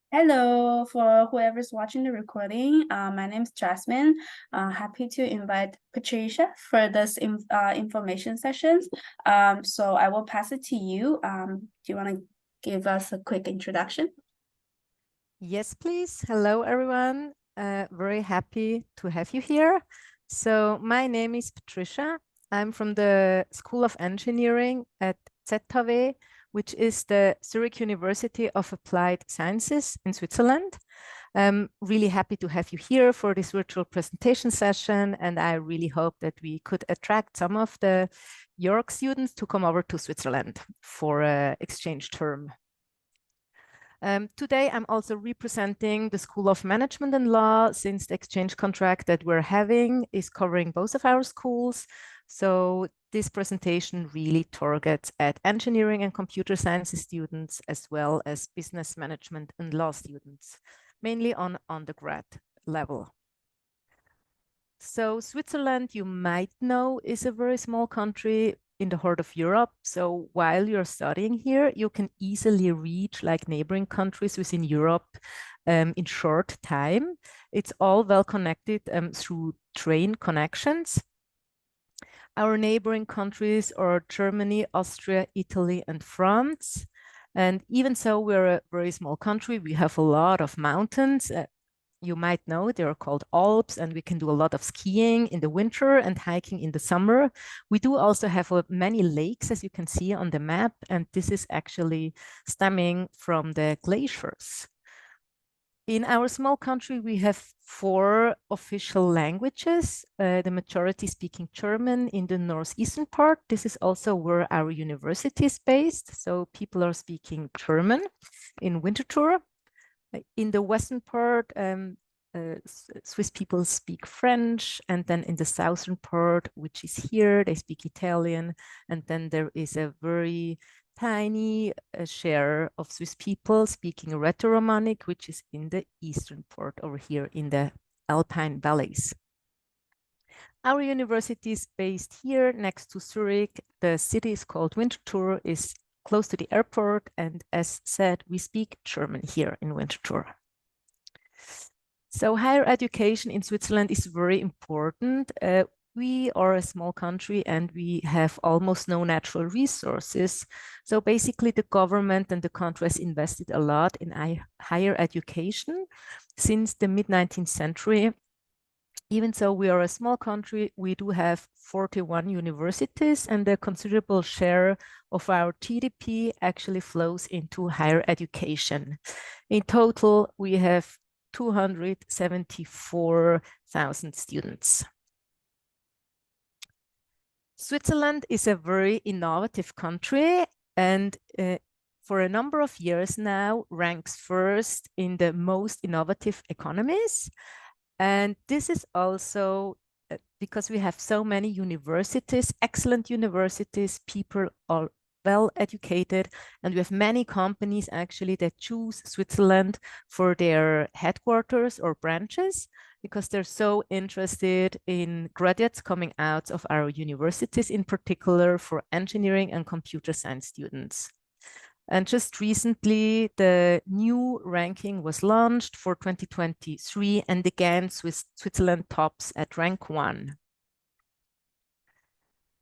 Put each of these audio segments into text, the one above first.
Hello, for whoever's watching the recording. My name is Jasmine. Happy to invite Patricia for this information sessions. So I will pass it to you. Do you want to give us a quick introduction? Yes, please. Hello, everyone. Very happy to have you here. So my name is Patricia. I'm from the School of Engineering at ZHAW, which is the Zurich University of Applied Sciences in Switzerland. I'm really happy to have you here for this virtual presentation session, and I really hope that we could attract some of the York students to come over to Switzerland for an exchange term. Today, I'm also representing the School of Management and Law, since the exchange contract that we're having is covering both of our schools. So this presentation really targets at engineering and computer science students, as well as business management and law students, mainly on undergrad level. So Switzerland, you might know, is a very small country in the heart of Europe. So while you're studying here, you can easily reach like neighboring countries within Europe in short time. It's all well connected through train connections. Our neighboring countries are Germany, Austria, Italy, and France. And even so, we're a very small country. We have a lot of mountains. You might know they are called Alps, and we can do a lot of skiing in the winter and hiking in the summer. We do also have many lakes, as you can see on the map, and this is actually stemming from the glaciers. In our small country, we have 4 official languages, the majority speaking German in the northeastern part. This is also where our university is based, so people are speaking German in Winterthur. In the western part, Swiss people speak French, and then in the southern part, which is here, they speak Italian, and then there is a very tiny share of Swiss people speaking Rätoromanic, which is in the eastern part over here in the Alpine valleys. Our university is based here next to Zurich. The city is called Winterthur, is close to the airport, and as said, we speak German here in Winterthur. So higher education in Switzerland is very important. We are a small country and we have almost no natural resources. So basically the government and the country has invested a lot in higher education since the mid-19th century. Even so, we are a small country, we do have 41 universities, and a considerable share of our GDP actually flows into higher education. In total, we have 274,000 students. Switzerland is a very innovative country, and for a number of years now ranks first in the most innovative economies. And this is also because we have so many universities, excellent universities, people are well educated, and we have many companies actually that choose Switzerland for their headquarters or branches because they're so interested in graduates coming out of our universities, in particular for engineering and computer science students. And just recently, the new ranking was launched for 2023, and again, Switzerland tops at rank 1.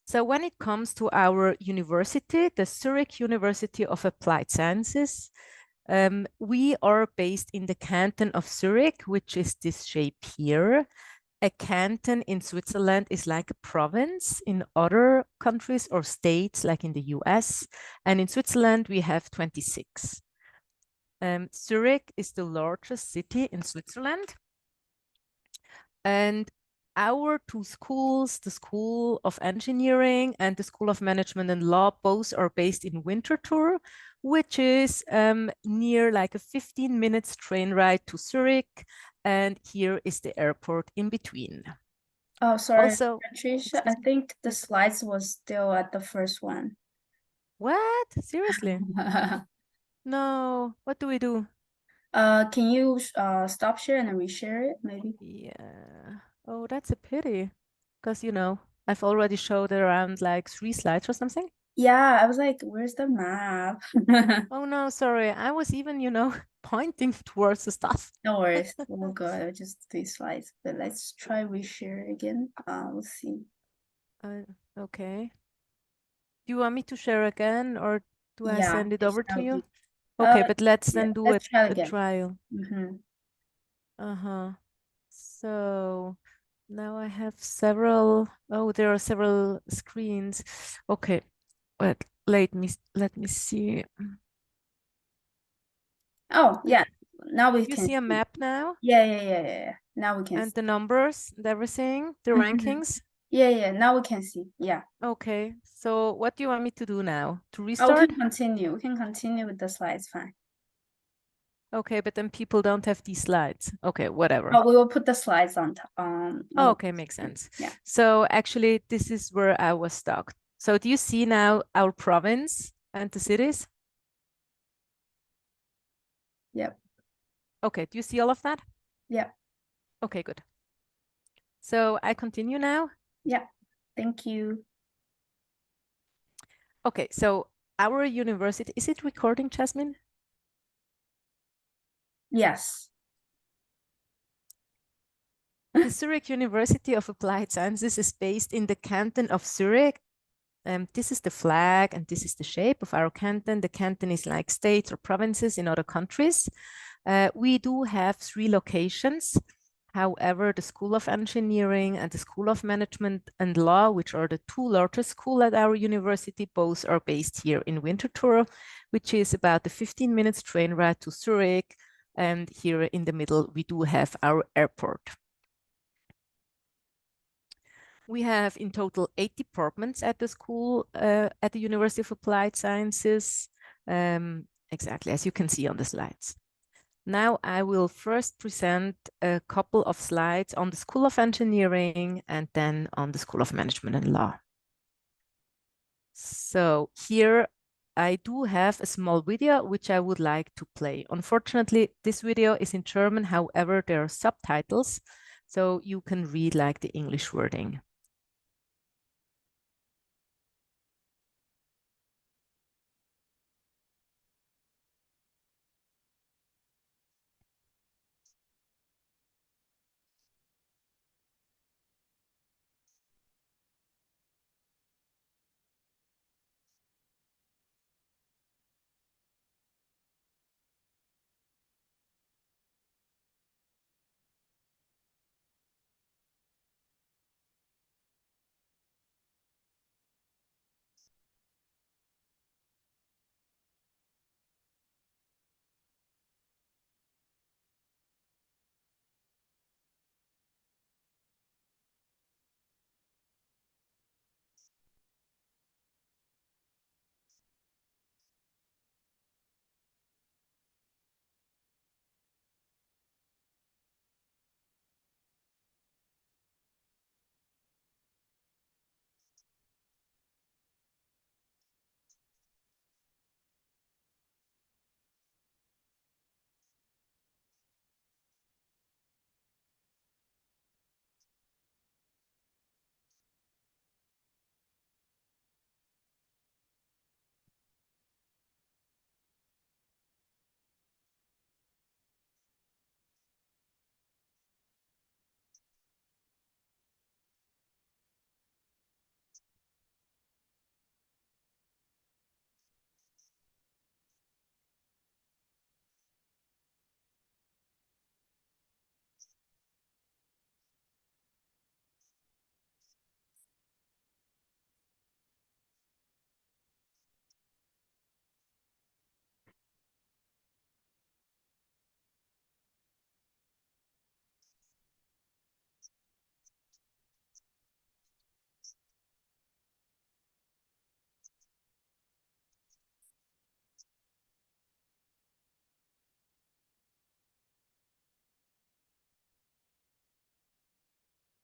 So when it comes to our university, the Zurich University of Applied Sciences, we are based in the canton of Zurich, which is this shape here. A canton in Switzerland is like a province in other countries or states, like in the US. And in Switzerland, we have 26. Zurich is the largest city in Switzerland. And our 2 schools, the School of Engineering and the School of Management and Law, both are based in Winterthur, which is near like a 15 minutes train ride to Zurich. And here is the airport in between. Oh, sorry, Also, Patricia. I think the slides was still at the first one. what? Seriously? No, what do we do? Can you stop share and reshare it, maybe? Yeah. Oh, that's a pity. Because, I've already showed around like 3 slides or something. Yeah, I was like, where's the map? Oh no, sorry. I was even, pointing towards the stuff. No worries. We'll go just 3 slides, but let's try reshare again. We'll see. Uh, okay. Do you want me to share again or do I Yeah, send it yes, over that to would you? be. Okay, but let's Yeah, then do let's try a again. trial. Mm-hmm. Uh-huh. So now I have several, oh, there are several screens. Okay, but let me see. Oh, Do yeah. Now we you can see a see. map now? Yeah. Now we can And see. the numbers and everything, the Mhm. rankings? Yeah. Now we can see. Yeah. Okay, so what do you want me to do now? To Oh, we restart? can continue. We can continue with the slides. Fine. Okay, but then people don't have these slides. Okay, whatever. Oh, we will put the slides on top. Oh, On okay, makes sense. yeah. So actually, this is where I was stuck. So do you see now our province and the cities? Yep. Okay, do you see all of that? Yep. Okay, good. So I continue now. Yep. Thank you. Okay, so our university, is it recording, Jasmine? Yes. The Zurich University of Applied Sciences is based in the canton of Zurich. This is the flag and this is the shape of our canton. The canton is like states or provinces in other countries. We do have 3 locations. However, the School of Engineering and the School of Management and Law, which are the 2 largest schools at our university, both are based here in Winterthur, which is about a 15 minutes train ride to Zurich. And here in the middle, we do have our airport. We have in total 8 departments at the school, at the University of Applied Sciences, exactly as you can see on the slides. Now I will first present a couple of slides on the School of Engineering and then on the School of Management and Law. So here I do have a small video which I would like to play. Unfortunately, this video is in German. However, there are subtitles, so you can read like the English wording.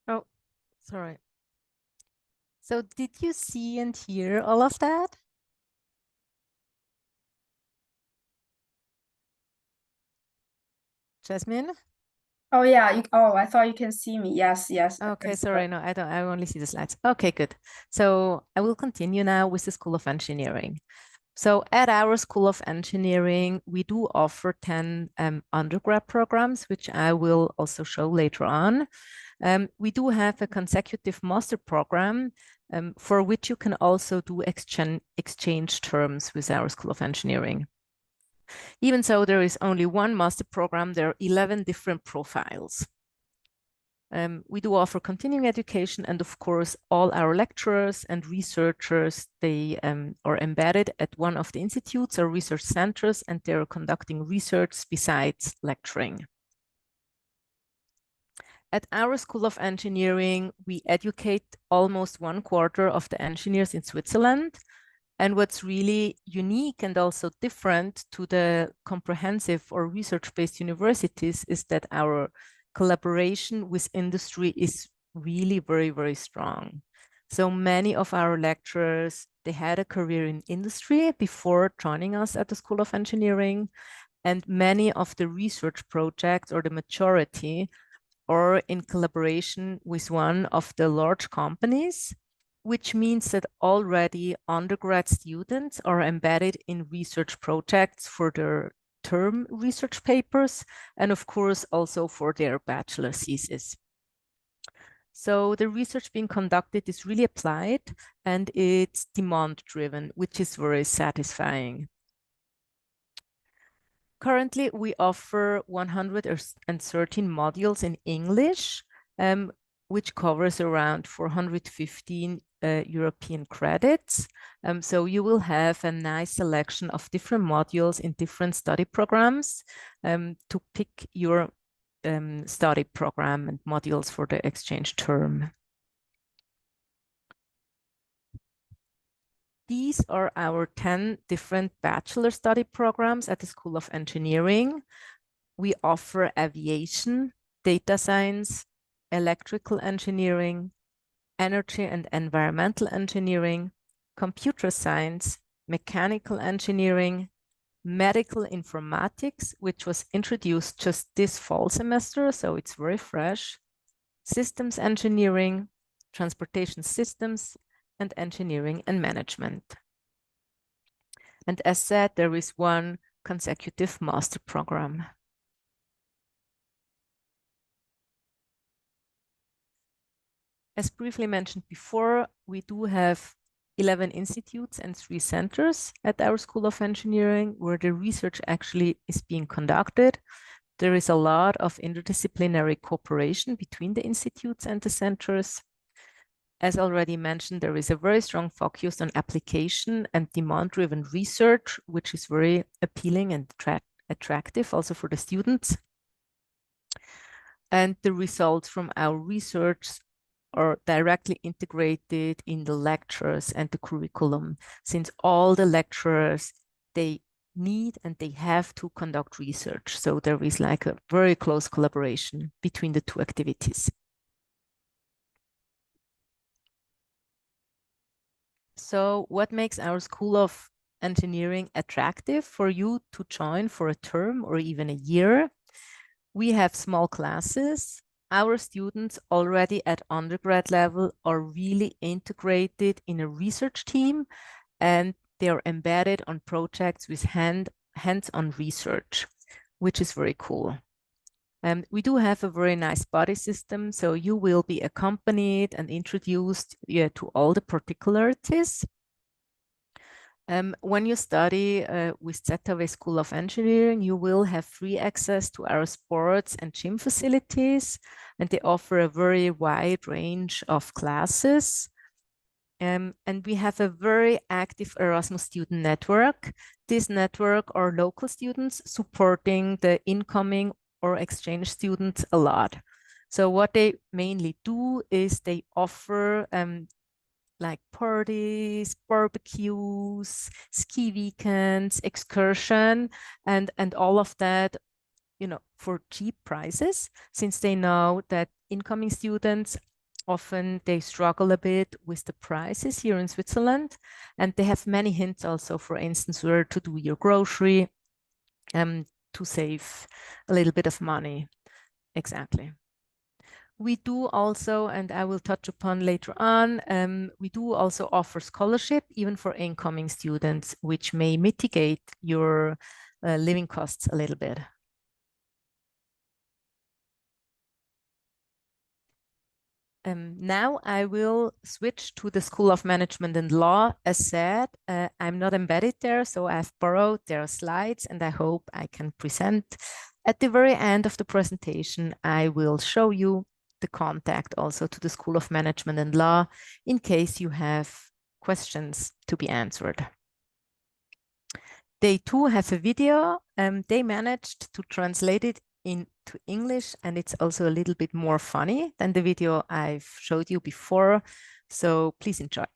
Oh, sorry. So did you see and hear all of that? Jasmine? Oh yeah, I thought you can see me. Yes, yes. Okay, sorry, no, I don't. I only see the slides. Okay, good. So I will continue now with the School of Engineering. So at our School of Engineering, we do offer 10 undergrad programs, which I will also show later on. We do have a consecutive master program for which you can also do exchange terms with our School of Engineering. Even so, there is only one master program, there are 11 different profiles. We do offer continuing education, and of course, all our lecturers and researchers, they are embedded at one of the institutes or research centers, and they're conducting research besides lecturing. At our School of Engineering, we educate almost 1/4 of the engineers in Switzerland. And what's really unique and also different to the comprehensive or research-based universities is that our collaboration with industry is really very, very strong. So many of our lecturers, they had a career in industry before joining us at the School of Engineering. And many of the research projects, or the majority, are in collaboration with one of the large companies, which means that already undergrad students are embedded in research projects for their term research papers, and of course also for their bachelor thesis. So the research being conducted is really applied and it's demand driven, which is very satisfying. Currently, we offer 113 modules in English, which covers around 415 European credits. So you will have a nice selection of different modules in different study programs to pick your study program and modules for the exchange term. These are our 10 different bachelor study programs at the School of Engineering. We offer aviation, data science, electrical engineering, energy and environmental engineering, computer science, mechanical engineering, medical informatics, which was introduced just this fall semester, so it's very fresh, systems engineering, transportation systems, and engineering and management. And as said, there is one consecutive master program. As briefly mentioned before, we do have 11 institutes and 3 centers at our School of Engineering where the research actually is being conducted. There is a lot of interdisciplinary cooperation between the institutes and the centers. As already mentioned, there is a very strong focus on application and demand-driven research, which is very appealing and attractive also for the students. And the results from our research are directly integrated in the lectures and the curriculum, since all the lecturers, they need and they have to conduct research. So there is like a very close collaboration between the two activities. So what makes our School of Engineering attractive for you to join for a term or even a year? We have small classes. Our students already at undergrad level are really integrated in a research team, and they are embedded on projects with hands-on research, which is very cool. We do have a very nice buddy system, so you will be accompanied and introduced to all the particularities. When you study with ZHAW School of Engineering, you will have free access to our sports and gym facilities, and they offer a very wide range of classes. And we have a very active Erasmus student network. This network are local students supporting the incoming or exchange students a lot. So what they mainly do is they offer like parties, barbecues, ski weekends, excursion, and all of that, you know, for cheap prices, since they know that incoming students often they struggle a bit with the prices here in Switzerland, and they have many hints also, for instance, where to do your grocery to save a little bit of money. Exactly. We do also, and I will touch upon later on, we do also offer scholarship even for incoming students, which may mitigate your living costs a little bit. Now I will switch to the School of Management and Law. As said, I'm not embedded there, so I've borrowed their slides and I hope I can present. At the very end of the presentation, I will show you the contact also to the School of Management and Law in case you have questions to be answered. They too have a video. They managed to translate it into English, and it's also a little bit more funny than the video I've showed you before. So please enjoy.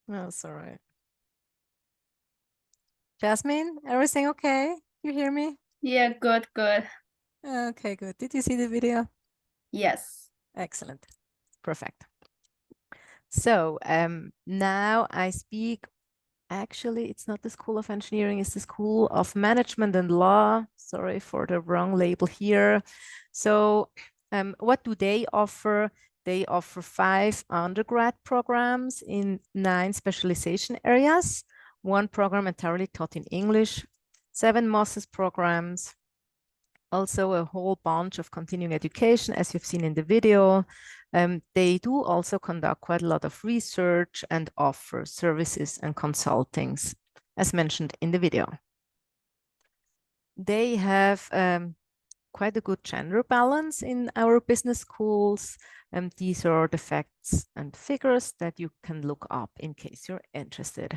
That's all right. Jasmine, everything okay? You hear me? Yeah, good, good. Okay, good. Did you see the video? Yes. Excellent. Perfect. So now I speak. Actually, it's not the School of Engineering, it's the School of Management and Law. Sorry for the wrong label here. So what do they offer? They offer 5 undergrad programs in 9 specialization areas, 1 program entirely taught in English, 7 master's programs, also a whole bunch of continuing education, as you've seen in the video. They do also conduct quite a lot of research and offer services and consultings, as mentioned in the video. They have quite a good gender balance in our business schools. These are the facts and figures that you can look up in case you're interested.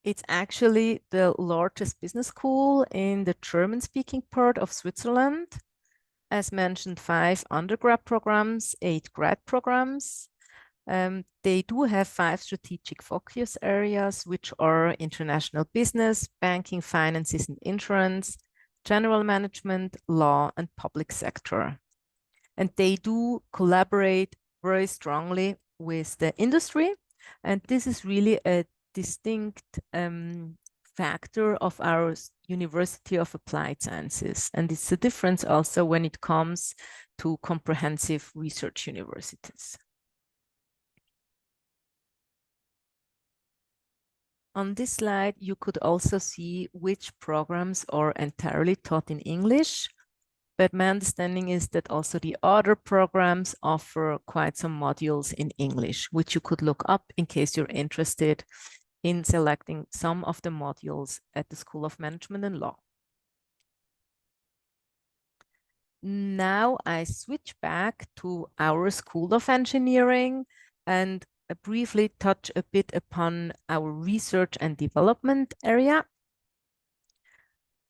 It's actually the largest business school in the German-speaking part of Switzerland. As mentioned, 5 undergrad programs, 8 grad programs. They do have 5 strategic focus areas, which are international business, banking, finances and insurance, general management, law, and public sector. And they do collaborate very strongly with the industry. And this is really a distinct factor of our University of Applied Sciences. And it's a difference also when it comes to comprehensive research universities. On this slide, you could also see which programs are entirely taught in English. But my understanding is that also the other programs offer quite some modules in English, which you could look up in case you're interested in selecting some of the modules at the School of Management and Law. Now I switch back to our School of Engineering and briefly touch a bit upon our research and development area.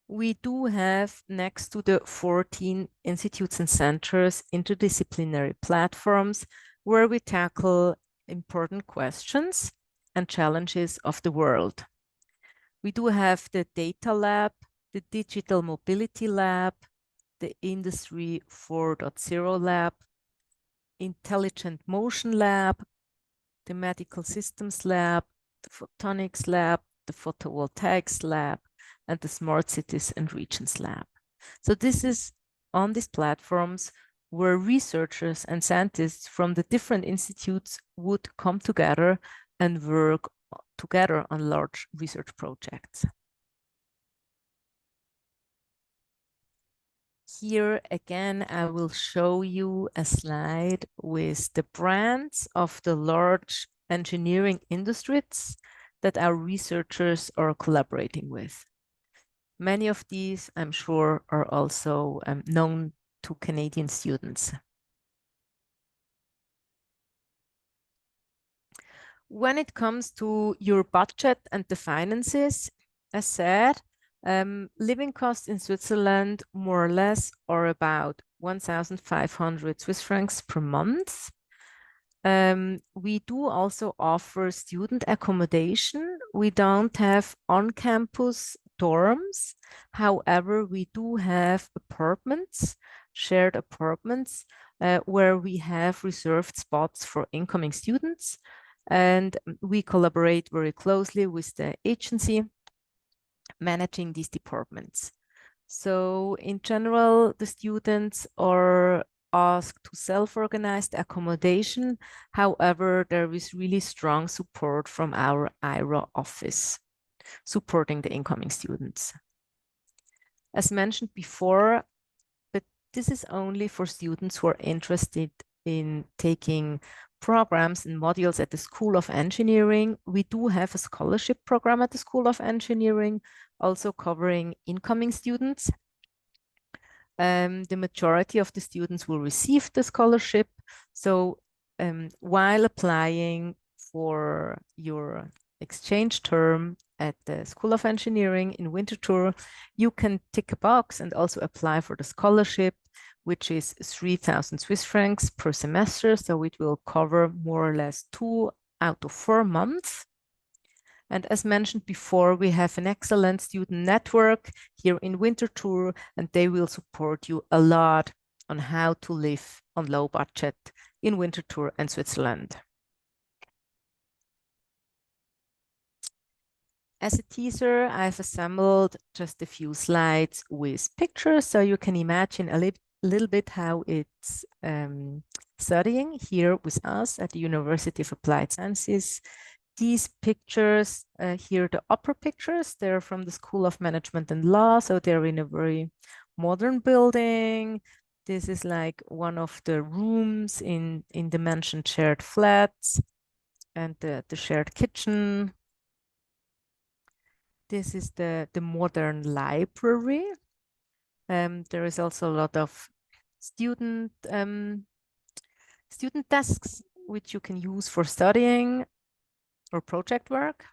We do have, next to the 14 institutes and centers, interdisciplinary platforms where we tackle important questions and challenges of the world. We do have the Data Lab, the Digital Mobility Lab, the Industry 4.0 Lab, Intelligent Motion Lab, the Medical Systems Lab, the Photonics Lab, the Photovoltaics Lab, and the Smart Cities and Regions Lab. So this is on these platforms where researchers and scientists from the different institutes would come together and work together on large research projects. Here again, I will show you a slide with the brands of the large engineering industries that our researchers are collaborating with. Many of these, I'm sure, are also known to Canadian students. When it comes to your budget and the finances, as said, living costs in Switzerland more or less are about 1,500 Swiss francs per month. We do also offer student accommodation. We don't have on-campus dorms. However, we do have apartments, shared apartments, where we have reserved spots for incoming students. And we collaborate very closely with the agency managing these departments. So in general, the students are asked to self-organize the accommodation. However, there is really strong support from our IRA office supporting the incoming students. As mentioned before, but this is only for students who are interested in taking programs and modules at the School of Engineering. We do have a scholarship program at the School of Engineering, also covering incoming students. The majority of the students will receive the scholarship. So while applying for your exchange term at the School of Engineering in Winterthur, you can tick a box and also apply for the scholarship, which is 3,000 Swiss francs per semester. So it will cover more or less 2 out of 4 months. And as mentioned before, we have an excellent student network here in Winterthur, and they will support you a lot on how to live on low budget in Winterthur and Switzerland. As a teaser, I've assembled just a few slides with pictures, so you can imagine a little bit how it's studying here with us at the University of Applied Sciences. These pictures here, the upper pictures, they're from the School of Management and Law, so they're in a very modern building. This is like one of the rooms in the mentioned shared flats and the shared kitchen. This is the modern library. There is also a lot of student desks, which you can use for studying or project work.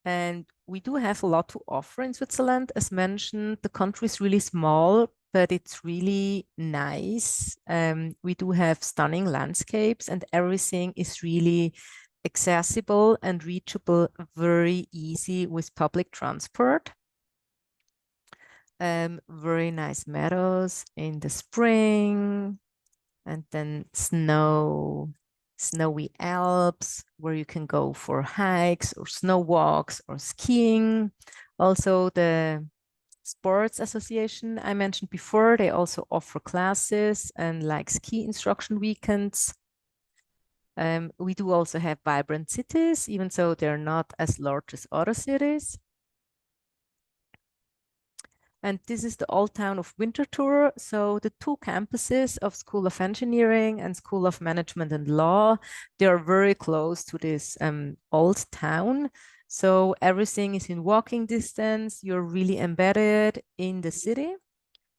And we do have a lot to offer in Switzerland. As mentioned, the country is really small, but it's really nice. We do have stunning landscapes and everything is really accessible and reachable very easy with public transport. Very nice meadows in the spring, and then snowy Alps where you can go for hikes or snow walks or skiing. Also the sports association I mentioned before, they also offer classes and like ski instruction weekends. We do also have vibrant cities, even though they're not as large as other cities. And this is the old town of Winterthur. So the two campuses of School of Engineering and School of Management and Law, they are very close to this old town. So everything is in walking distance. You're really embedded in the city,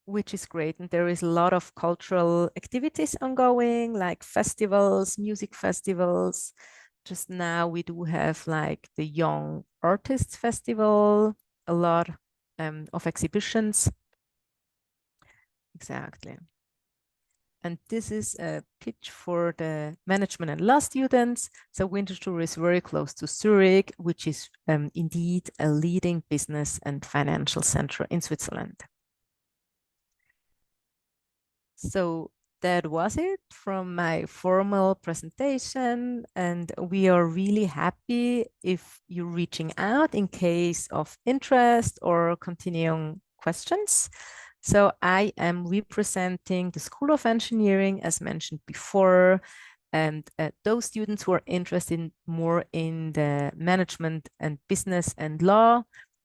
which is great. And there is a lot of cultural activities ongoing, like festivals, music festivals. Just now we do have like the Young Artists Festival, a lot of exhibitions. Exactly. And this is a pitch for the management and law students. So Winterthur is very close to Zurich, which is indeed a leading business and financial center in Switzerland. So that was it from my formal presentation. And we are really happy if you're reaching out in case of interest or continuing questions. So I am representing the School of Engineering, as mentioned before, and those students who are interested more in the management and business and law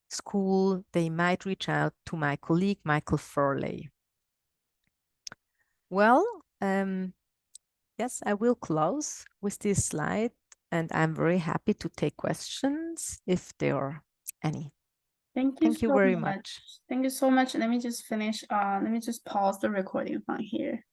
school, they might reach out to my colleague, Michael Furley. Well, yes, I will close with this slide, and I'm very happy to take questions if there are any. Thank you very much. much. Thank you so much. Let me just finish. Let me just pause the recording from here.